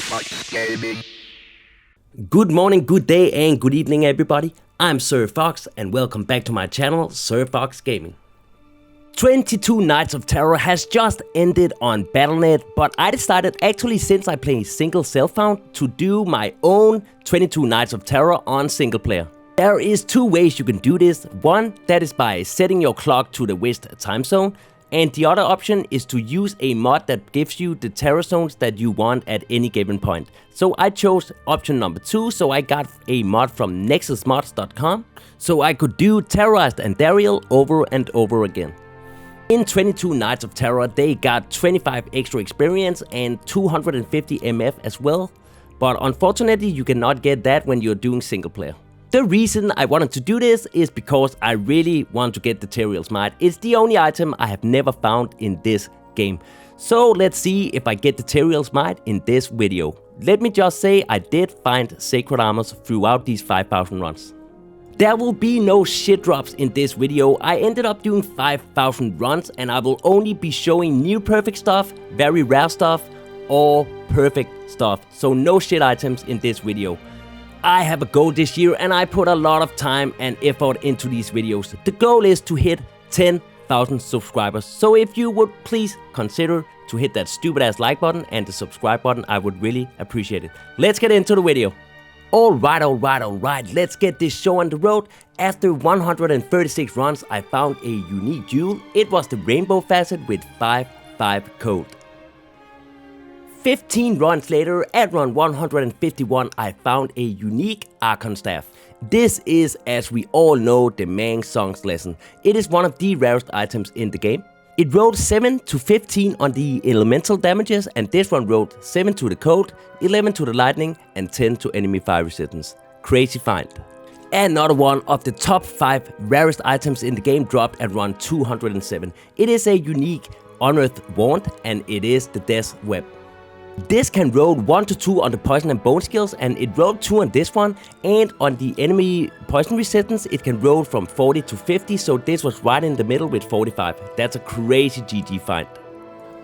Fox Gaming. Good morning, good day, and good evening, everybody. I'm Sir Fox, and welcome back to my channel, Sir Fox Gaming. 22 Nights of Terror has just ended on Battle.net, but I decided, actually since I play single self-found, to do my own 22 Nights of Terror on single player. There is two ways you can do this. One, that is by setting your clock to the West time zone, and the other option is to use a mod that gives you the terror zones that you want at any given point. So I chose option number 2, so I got a mod from nexusmods.com, so I could do TZ Andariel over and over again. In 22 Nights of Terror, they got 25 extra experience and 250 MF as well, but unfortunately you cannot get that when you're doing single player. The reason I wanted to do this is because I really want to get the Tyraels mod. It's the only item I have never found in this game. So let's see if I get the Tyraels mod in this video. Let me just say I did find sacred armors throughout these 5,000 runs. There will be no shit drops in this video. I ended up doing 5,000 runs and I will only be showing near perfect stuff, very rare stuff, or perfect stuff. So no shit items in this video. I have a goal this year and I put a lot of time and effort into these videos. The goal is to hit 10,000 subscribers. So if you would please consider to hit that stupid ass like button and the subscribe button, I would really appreciate it. Let's get into the video. Alright, let's get this show on the road. After 136 runs, I found a unique jewel. It was the rainbow facet with 5/5 code. 15 runs later, at run 151, I found a unique Archon staff. This is, as we all know, the Mang Song's lesson. It is one of the rarest items in the game. It rolled 7 to 15 on the elemental damages, and this one rolled 7 to the cold, 11 to the lightning, and 10 to enemy fire resistance. Crazy find. Another one of the top 5 rarest items in the game dropped at run 207. It is a unique unearthed wand, and it is the Death Web. This can roll 1 to 2 on the poison and bone skills, and it rolled 2 on this one, and on the enemy poison resistance it can roll from 40 to 50, so this was right in the middle with 45. That's a crazy GG find.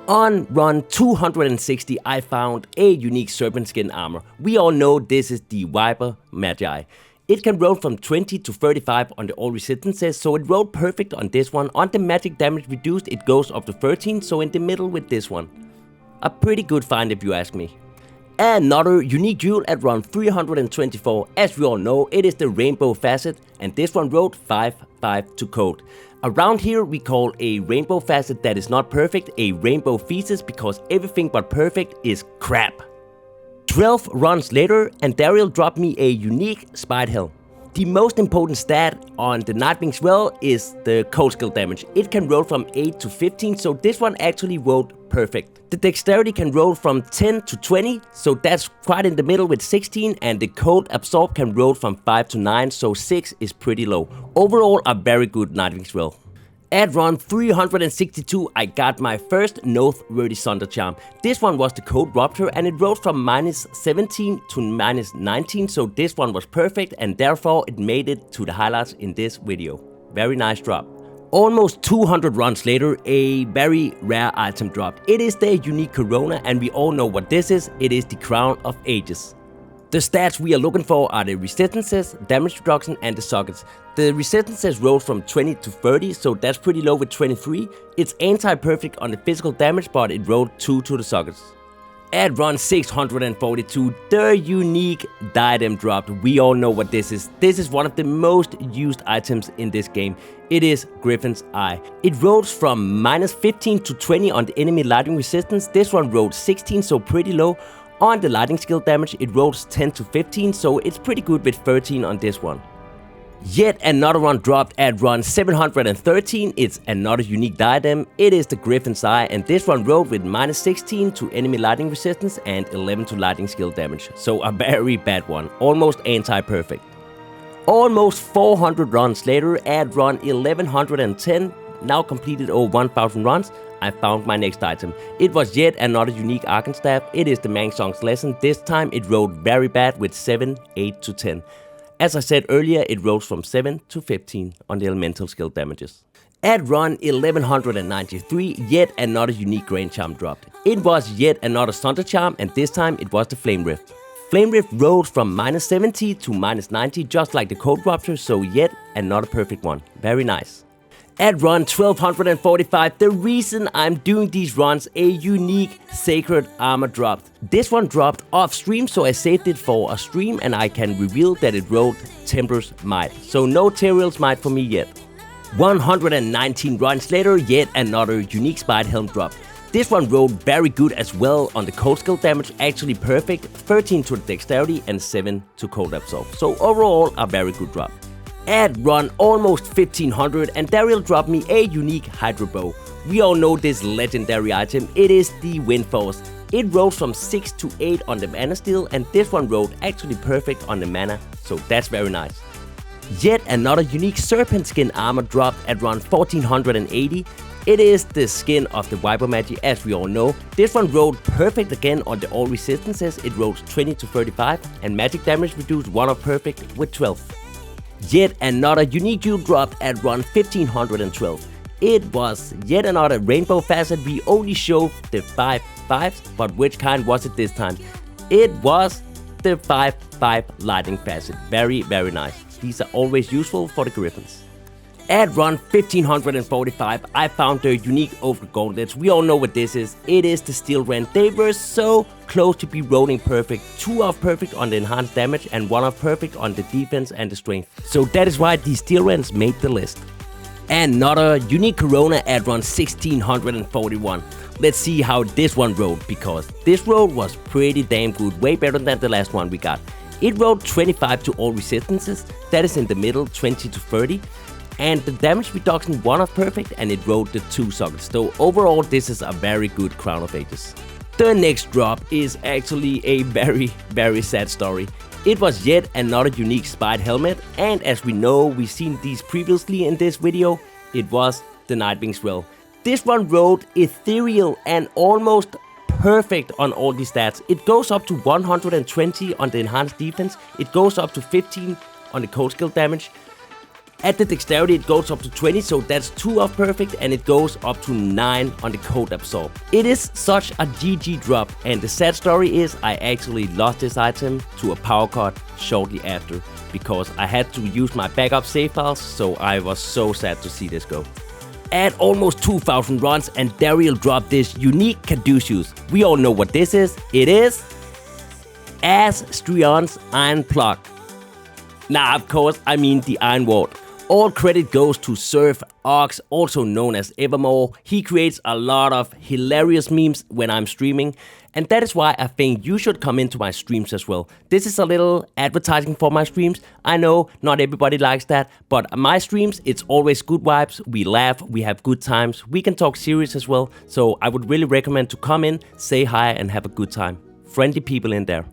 On run 260 I found a unique serpent skin armor. We all know this is the Viper Magi. It can roll from 20 to 35 on the all resistances, so it rolled perfect on this one. On the magic damage reduced it goes up to 13, so in the middle with this one. A pretty good find if you ask me. Another unique jewel at run 324. As we all know, it is the rainbow facet, and this one rolled 5/5 to code. Around here we call a rainbow facet that is not perfect a rainbow thesis, because everything but perfect is crap. 12 runs later, Andariel dropped me a unique Spite Helm. The most important stat on the Nightwing's Well is the cold skill damage. It can roll from 8 to 15, so this one actually rolled perfect. The dexterity can roll from 10 to 20, so that's quite in the middle with 16, and the cold absorb can roll from 5 to 9, so 6 is pretty low. Overall, a very good Nightwing's Well. At run 362, I got my first noteworthy Sunder Charm. This one was the Code Rupture, and it rolled from -17 to -19, so this one was perfect, and therefore it made it to the highlights in this video. Very nice drop. Almost 200 runs later, a very rare item dropped. It is the unique Corona, and we all know what this is. It is the Crown of Ages. The stats we are looking for are the resistances, damage reduction, and the sockets. The resistances roll from 20 to 30, so that's pretty low with 23. It's anti-perfect on the physical damage, but it rolled 2 to the sockets. At run 642, the unique diadem dropped. We all know what this is. This is one of the most used items in this game. It is Griffin's Eye. It rolls from -15 to 20 on the enemy lightning resistance. This one rolled 16, so pretty low. On the lightning skill damage, it rolls 10 to 15, so it's pretty good with 13 on this one. Yet another one dropped at run 713. It's another unique diadem. It is the Griffin's Eye, and this one rolled with -16 to enemy lightning resistance and 11 to lightning skill damage. So a very bad one, almost anti-perfect. Almost 400 runs later, at run 1110, now completed over 1000 runs, I found my next item. It was yet another unique Archon staff. It is the Mang Song's lesson. This time it rolled very bad with 7, 8 to 10. As I said earlier, it rolls from 7 to 15 on the elemental skill damages. At run 1193, yet another unique Grand Charm dropped. It was yet another Thunder Charm, and this time it was the Flame Rift. Flame Rift rose from -70 to -90 just like the Code Rupture, so yet another perfect one. Very nice. At run 1245, the reason I'm doing these runs, a unique Sacred Armor dropped. This one dropped off stream, so I saved it for a stream, and I can reveal that it rode Templar's Might. So no Tyraels Might for me yet. 119 runs later, yet another unique Spide Helm drop. This one rode very good as well on the cold skill damage, actually perfect, 13 to the dexterity and 7 to cold absorb. So overall, a very good drop. At run almost 1500, Andariel dropped me a unique Hydro Bow. We all know this legendary item, it is the Wind Force. It rose from 6 to 8 on the mana steal, and this one rode actually perfect on the mana, so that's very nice. Yet another unique Serpent Skin armor dropped at run 1480. It is the skin of the Viper Magi, as we all know. This one rode perfect again on the all resistances. It rose 20 to 35 and magic damage reduced 1 of perfect with 12. Yet another unique jewel dropped at run 1512. It was yet another rainbow facet. We only showed the 5 5s, but which kind was it this time? It was the 5/5 lightning facet. Very, very nice. These are always useful for the Griffins. At run 1545, I found the unique Ogre Gauntlets. We all know what this is. It is the Steel Rend. They were so close to be rolling perfect. 2 of perfect on the enhanced damage and 1 of perfect on the defense and the strength. So that is why these Steel Rends made the list. Another unique Corona at run 1641. Let's see how this one rode, because this road was pretty damn good, way better than the last one we got. It rode 25 to all resistances, that is in the middle, 20 to 30. And the damage reduction 1 of perfect, and it rode the 2 sockets. So overall, this is a very good Crown of Ages. The next drop is actually a very, very sad story. It was yet another unique Spide Helmet, and as we know, we've seen these previously in this video, it was the Nightwing Swell. This one rode ethereal and almost perfect on all the stats. It goes up to 120 on the enhanced defense, it goes up to 15 on the cold skill damage. At the dexterity it goes up to 20, so that's 2 of perfect, and it goes up to 9 on the cold absorb. It is such a GG drop, and the sad story is I actually lost this item to a power cut shortly after, because I had to use my backup save files, so I was so sad to see this go. At almost 2000 runs, Andariel dropped this unique Caduceus. We all know what this is. It is Astrion's Iron Plug. Nah, of course, I mean the Iron Ward. All credit goes to Surf Ox, also known as Evermore. He creates a lot of hilarious memes when I'm streaming, and that is why I think you should come into my streams as well. This is a little advertising for my streams. I know not everybody likes that, but my streams, it's always good vibes. We laugh, we have good times, we can talk serious as well. So I would really recommend to come in, say hi, and have a good time. Friendly people in there.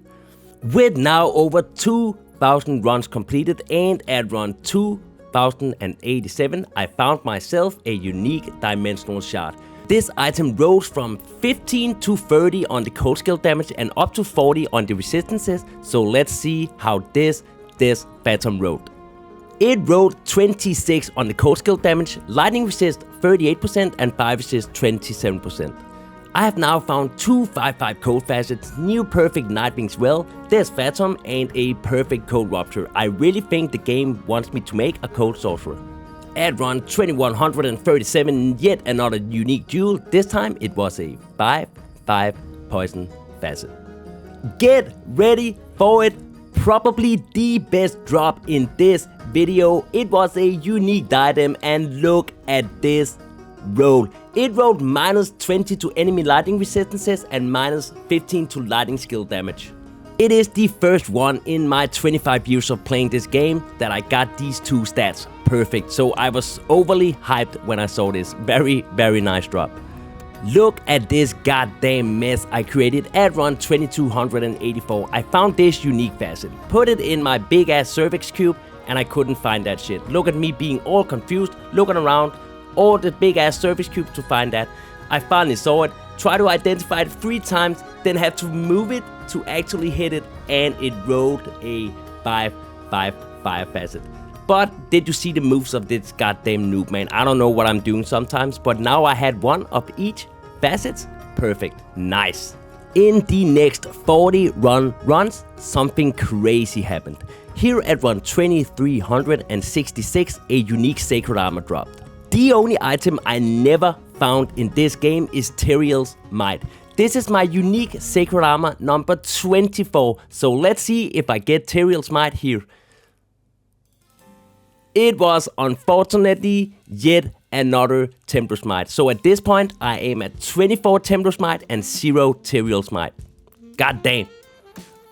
With now over 2,000 runs completed, and at run 2087, I found myself a unique Dimensional Shard. This item rose from 15 to 30 on the cold skill damage and up to 40 on the resistances, so let's see how this Phantom rode. It rode 26 on the cold skill damage, lightning resist 38% and fire resist 27%. I have now found 2 5/5 cold facets, new perfect Nightwing Swell, this Phantom, and a perfect Cold Rupture. I really think the game wants me to make a Cold Sorcerer. At run 2137, yet another unique jewel. This time it was a 5/5 Poison Facet. Get ready for it. Probably the best drop in this video. It was a unique diadem, and look at this roll. It rolled -20 to enemy lightning resistances and -15 to lightning skill damage. It is the first one in my 25 years of playing this game that I got these 2 stats perfect, so I was overly hyped when I saw this. Very, very nice drop. Look at this goddamn mess I created at run 2284. I found this unique facet, put it in my big ass cervix cube, and I couldn't find that shit. Look at me being all confused, looking around all the big ass surface cube to find that. I finally saw it, try to identify it 3 times, then have to move it to actually hit it, and it rolled a 5/5 facet. But did you see the moves of this goddamn noob, man? I don't know what I'm doing sometimes, but now I had one of each. Facets, perfect, nice. In the next 40 runs, something crazy happened. Here at run 2366, a unique sacred armor dropped. The only item I never found in this game is Tyraels Might. This is my unique sacred armor number 24, so let's see if I get Tyraels Might here. It was unfortunately yet another Templar's Might. So at this point, I am at 24 Templar's Might and 0 Tyraels Might. God damn.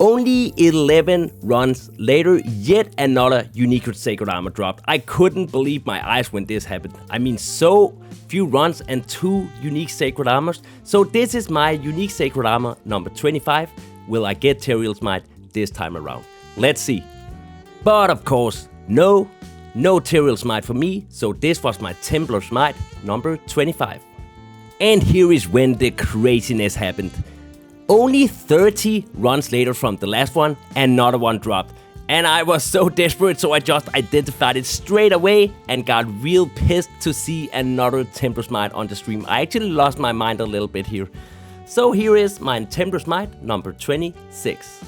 Only 11 runs later, yet another unique sacred armor dropped. I couldn't believe my eyes when this happened. I mean, so few runs and 2 unique sacred armors. So this is my unique sacred armor number 25. Will I get Tyraels Might this time around? Let's see. But of course, no Tyraels Might for me, so this was my Templar's Might, number 25. And here is when the craziness happened. Only 30 runs later from the last one, another one dropped. And I was so desperate, so I just identified it straight away and got real pissed to see another Templar's Might on the stream. I actually lost my mind a little bit here. So here is my Templar's Might, number 26.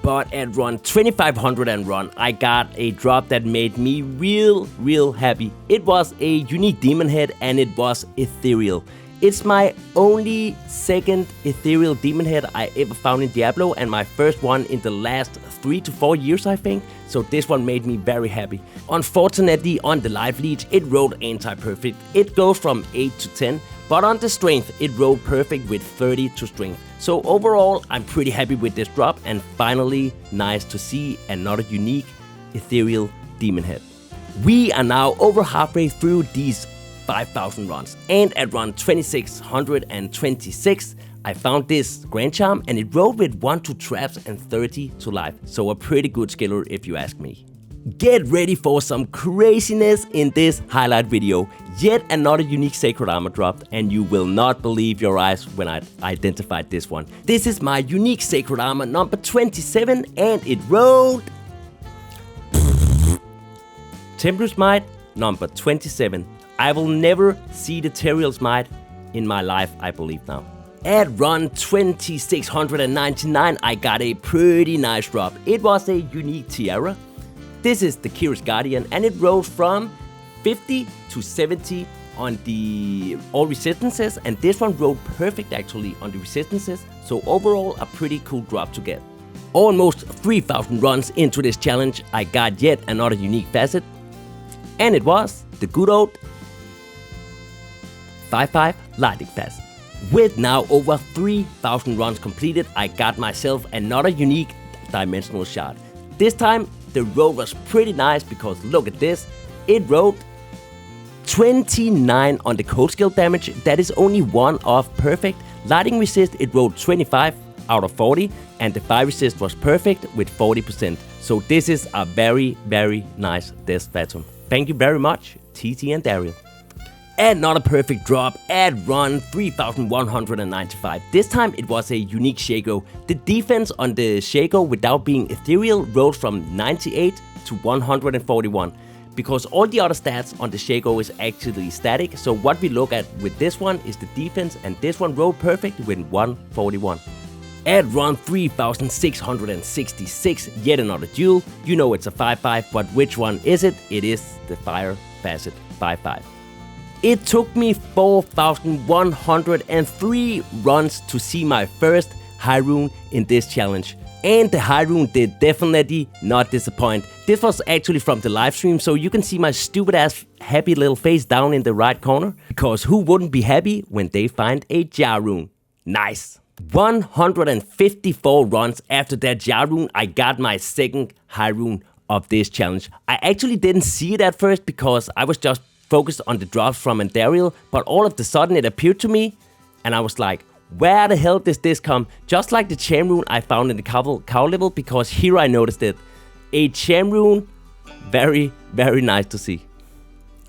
But at run 2500 and run, I got a drop that made me real happy. It was a unique demon head and it was ethereal. It's my only second ethereal demon head I ever found in Diablo and my first one in the last 3 to 4 years, I think. So this one made me very happy. Unfortunately, on the live leech, it rolled anti-perfect. It goes from 8 to 10, but on the strength, it rolled perfect with 30 to strength. So overall, I'm pretty happy with this drop and finally nice to see another unique ethereal demon head. We are now over halfway through these 5,000 runs, and at run 2626, I found this Grand Charm and it rolled with 1 to traps and 30 to life. So a pretty good skiller if you ask me. Get ready for some craziness in this highlight video. Yet another unique sacred armor dropped and you will not believe your eyes when I identified this one. This is my unique sacred armor number 27 and it rolled Templar's Might number 27. I will never see the Tyraels Might in my life, I believe now. At run 2699, I got a pretty nice drop. It was a unique tiara. This is the Kira's Guardian and it rose from 50 to 70 on the all resistances, and this one rolled perfect actually on the resistances, so overall a pretty cool drop to get. Almost 3,000 runs into this challenge, I got yet another unique facet, and it was the good old 5/5 lightning facet. With now over 3,000 runs completed, I got myself another unique dimensional shard. This time the roll was pretty nice because look at this, it rolled 29 on the cold skill damage. That is only one off perfect. Lightning resist, it rolled 25 out of 40 and the fire resist was perfect with 40%. So this is a very nice Death Phantom. Thank you very much, TZ Andariel. Another perfect drop at run 3195. This time it was a unique Shaco. The defense on the Shaco without being ethereal rose from 98 to 141. Because all the other stats on the Shaco is actually static. So what we look at with this one is the defense, and this one rolled perfect with 141. At run 3666, yet another duel. You know it's a 5/5, but which one is it? It is the Fire Facet 5/5. It took me 4,103 runs to see my first high rune in this challenge. And the high rune did definitely not disappoint. This was actually from the live stream, so you can see my stupid ass happy little face down in the right corner. Because who wouldn't be happy when they find a Jar rune? Nice. 154 runs after that Jar rune, I got my second high rune of this challenge. I actually didn't see it at first because I was just focused on the drops from Andariel, but all of a sudden it appeared to me and I was like, where the hell does this come? Just like the Charm rune I found in the cow level, because here I noticed it. A Charm rune, very nice to see.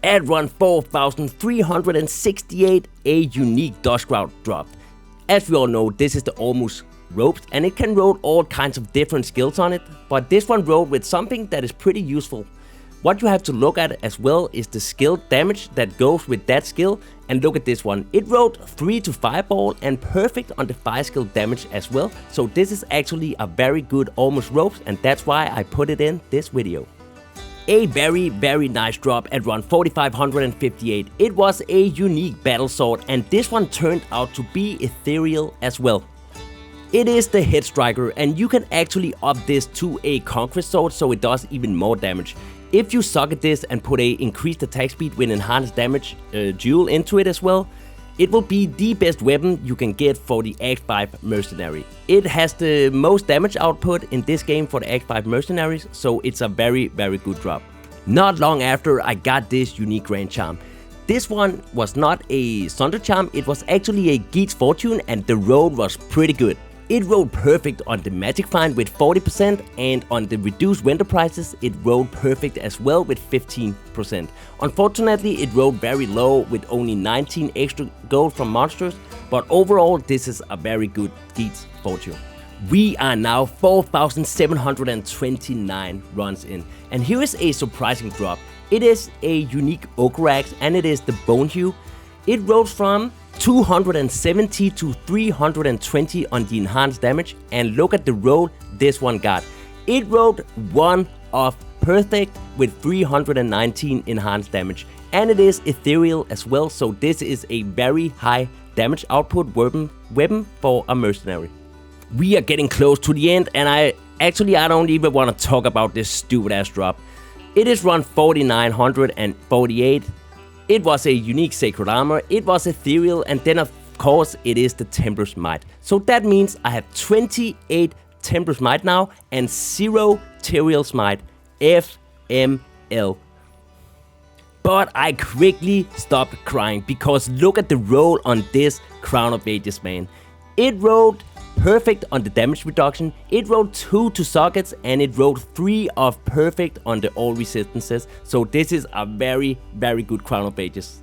At run 4,368, a unique Dustcloud dropped. As we all know, this is the Almost ropes and it can roll all kinds of different skills on it, but this one rolled with something that is pretty useful. What you have to look at as well is the skill damage that goes with that skill. And look at this one, it rolled 3 to fireball and perfect on the fire skill damage as well. So this is actually a very good almost ropes, and that's why I put it in this video. A very nice drop at run 4558. It was a unique battle sword, and this one turned out to be ethereal as well. It is the head striker, and you can actually up this to a conquest sword so it does even more damage. If you socket this and put a increased attack speed with enhanced damage jewel into it as well, it will be the best weapon you can get for the Act 5 Mercenary. It has the most damage output in this game for the Act 5 Mercenaries, so it's a very good drop. Not long after, I got this unique Grand Charm. This one was not a Sunder Charm, it was actually a Geek's Fortune, and the roll was pretty good. It rolled perfect on the magic find with 40%, and on the reduced vendor prices it rolled perfect as well with 15%. Unfortunately, it rolled very low with only 19 extra gold from monsters, but overall this is a very good Geek's Fortune. We are now 4,729 runs in, and here is a surprising drop. It is a unique Ochre Axe, and it is the Bone Hue. It rolls from 270 to 320 on the enhanced damage, and look at the roll this one got. It rolled 1 of perfect with 319 enhanced damage, and it is ethereal as well, so this is a very high damage output weapon for a mercenary. We are getting close to the end, and I don't even want to talk about this stupid ass drop. It is run 4948. It was a unique Sacred Armor, it was ethereal, and then of course it is the Templar's Might. So that means I have 28 Templar's Might now and 0 Tyraels Might FML. But I quickly stopped crying because look at the roll on this Crown of Ages, man. It rolled perfect on the damage reduction, it rolled 2 to sockets, and it rolled 3 of perfect on the all resistances, so this is a very good Crown of Ages.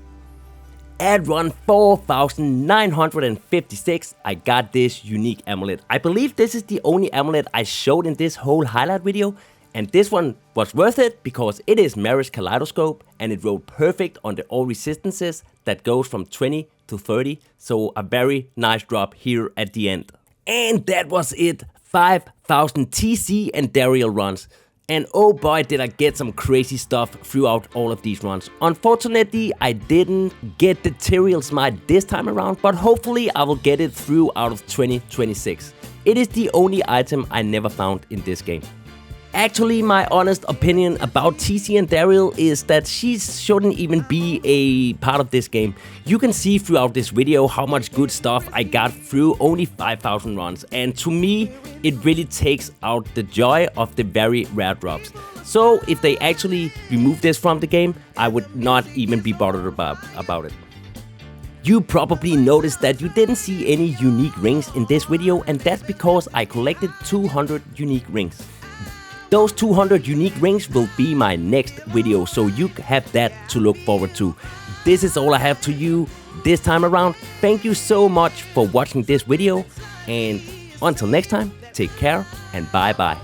At run 4,956, I got this unique amulet. I believe this is the only amulet I showed in this whole highlight video, and this one was worth it because it is Maris Kaleidoscope, and it rolled perfect on the all resistances that goes from 20 to 30, so a very nice drop here at the end. And that was it, 5,000 TZ Andariel runs. And oh boy, did I get some crazy stuff throughout all of these runs. Unfortunately, I didn't get the Tyraels Might this time around, but hopefully I will get it through out of 2026. It is the only item I never found in this game. Actually, my honest opinion about TZ Andariel is that she shouldn't even be a part of this game. You can see throughout this video how much good stuff I got through only 5,000 runs, and to me, it really takes out the joy of the very rare drops. So if they actually remove this from the game, I would not even be bothered about it. You probably noticed that you didn't see any unique rings in this video, and that's because I collected 200 unique rings. Those 200 unique rings will be my next video, so you have that to look forward to. This is all I have to you this time around. Thank you so much for watching this video, and until next time, take care and bye bye.